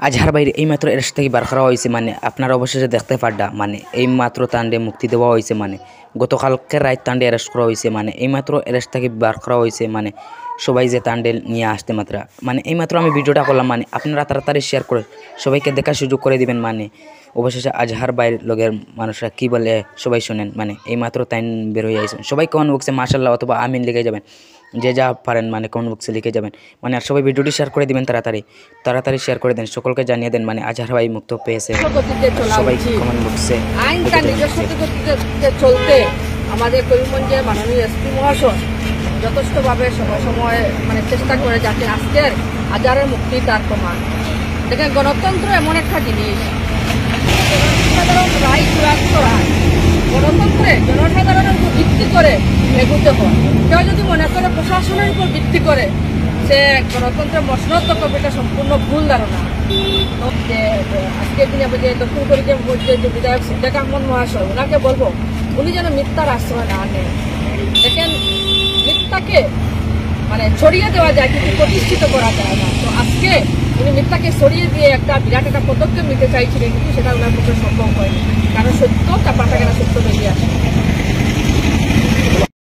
আজহার বাইরে এইমাত্র এর থেকে বার করা হয়েছে, মানে আপনারা অবশেষে দেখতে পাড্ডা, মানে এইমাত্র তান্ডে মুক্তি দেওয়া হয়েছে, মানে গতকালকে রাত তান্ডে অ্যারেস্ট করা হয়েছে, মানে এইমাত্র অ্যারেস্ট থেকে বার করা হয়েছে, মানে সবাই যে তান্ডে নিয়ে আসতে মাত্রা, মানে এইমাত্র আমি ভিডিওটা করলাম, মানে আপনারা তাড়াতাড়ি শেয়ার করে সবাইকে দেখার সুযোগ করে দিবেন। মানে অবশেষে আজহার বাইরের লগের মানুষরা কী বলে সবাই শোনেন, মানে এইমাত্র তাইন বের হয়ে আইসেন। সবাই কমেন্ট বক্সে মাশাআল্লাহ অথবা আমিন লিখে যাবেন, যে যা পারেন মানে কমেন্ট বক্সে লিখে যাবেন, মানে আর সবাই ভিডিওটি শেয়ার করে দিবেন, তাড়াতাড়ি শেয়ার করে দেন, সকলকে জানিয়ে দেন মানে আজহার ভাই মুক্ত পেয়েছে। সবাই কমেন্ট বক্সে আইনটা নিজস্ব গতিতে চলতে আমাদের করিমগঞ্জের মাননীয় এসপি মহাশয় যথেষ্টভাবে সময় সময় মানে চেষ্টা করে যাতে আজকের আজহারের মুক্তি তার প্রমাণ। দেখেন, গণতন্ত্র এমন একটা জিনিস, জনসাধারণ রায় চূড়ান্ত রায়, গণতন্ত্রে জনসাধারণের উপর ভিত্তি করে এগুতে হয়। কেউ যদি মনে করে প্রশাসনের উপর ভিত্তি করে সে গণতন্ত্রের মসনদ করবে, এটা সম্পূর্ণ ভুল ধারণা। আজকের দিনে যে দক্ষিণ করিমগঞ্জের যে বিধায়ক সিদ্দিক আহমদ মহাশয়, ওনাকে বলবো উনি যেন মিথ্যার আশ্রয় না নেন। দেখেন, মিথ্যাকে মানে ছড়িয়ে দেওয়া যায় কিন্তু প্রতিষ্ঠিত করা যায় না। তো আজকে উনি মিথ্যাকে ছড়িয়ে দিয়ে একটা বিরাট একটা পদক্ষেপ নিতে চাইছিলেন, কিন্তু সেটা ওনার পক্ষে সম্ভব হয়নি, কারণ সত্য চাপা থাকে না, সত্য বেরিয়ে আসে।